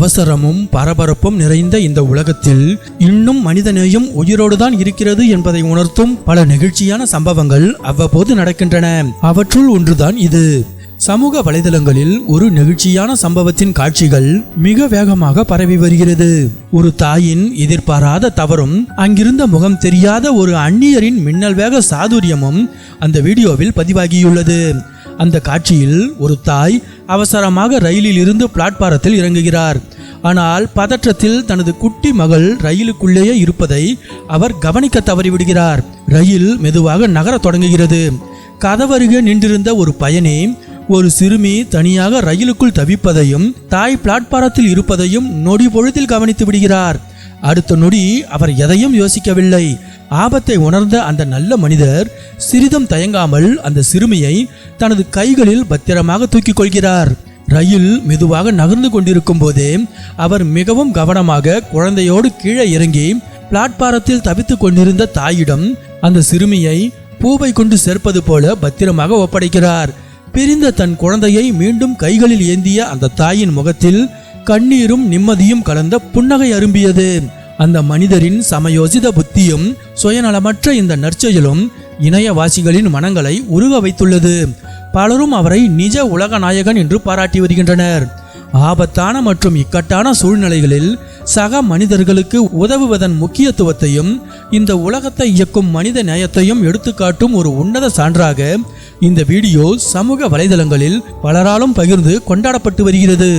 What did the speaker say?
அவசரமும் பரபரப்பும் நிறைந்த இந்த உலகத்தில் இன்னும் மனிதநேயம் உயிரோடுதான் இருக்கிறது என்பதை உணர்த்தும் பல நெகிழ்ச்சியான சம்பவங்கள் அவ்வப்போது நடக்கின்றன. அவற்றுள் ஒன்றுதான் இது. சமூக வலைதளங்களில் ஒரு நெகிழ்ச்சியான சம்பவத்தின் காட்சிகள் மிக வேகமாக பரவி வருகிறது. ஒரு தாயின் எதிர்பாராத தவறும் அங்கிருந்த முகம் தெரியாத ஒரு அந்நியரின் மின்னல் வேக சாதுரியமும் அந்த வீடியோவில் பதிவாகியுள்ளது. அந்த காட்சியில் ஒரு தாய் அவசரமாக ரயிலில் இருந்து பிளாட்பாரத்தில் இறங்குகிறார். ஆனால் பதற்றத்தில் தனது குட்டி மகள் ரயிலுக்குள்ளேயே இருப்பதை அவர் கவனிக்க தவறிவிடுகிறார். ரயில் மெதுவாக நகர தொடங்குகிறது. கதவருகே நின்றிருந்த ஒரு பயணி ஒரு சிறுமி தனியாக ரயிலுக்குள் தவிப்பதையும் தாய் பிளாட்பாரத்தில் இருப்பதையும் நொடி பொழுதில் கவனித்து விடுகிறார். அடுத்த நொடி அவர் எதையும் யோசிக்கவில்லை. ஆபத்தை உணர்ந்த அந்த நல்ல மனிதர் சிறிதும் தயங்காமல் அந்த சிறுமியை தனது கைகளில் பத்திரமாக தூக்கிக் கொள்கிறார். ரயில் மெதுவாக நகர்ந்து கொண்டிருக்கும் போதே அவர் மிகவும் கவனமாக குழந்தையோடு கீழே இறங்கி பிளாட்பாரத்தில் தவித்துக் கொண்டிருந்த தாயிடம் அந்த சிறுமியை பூவை கொண்டு சேர்ப்பது போல பத்திரமாக ஒப்படைக்கிறார். பிரிந்த தன் குழந்தையை மீண்டும் கைகளில் ஏந்திய அந்த தாயின் முகத்தில் கண்ணீரும் நிம்மதியும் கலந்த புன்னகை அரும்பியது. அந்த மனிதரின் சமயோசித புத்தியும் சுயநலமற்ற இந்த நற்செயலும் இணையவாசிகளின் மனங்களை உருக வைத்துள்ளது. பலரும் அவரை நிஜ உலக நாயகன் என்று பாராட்டி வருகின்றனர். ஆபத்தான மற்றும் இக்கட்டான சூழ்நிலைகளில் சக மனிதர்களுக்கு உதவுவதன் முக்கியத்துவத்தையும் இந்த உலகத்தை இயக்கும் மனித நேயத்தையும் எடுத்துக்காட்டும் ஒரு உன்னத சான்றாக இந்த வீடியோ சமூக வலைதளங்களில் பலராலும் பகிர்ந்து கொண்டாடப்பட்டு வருகிறது.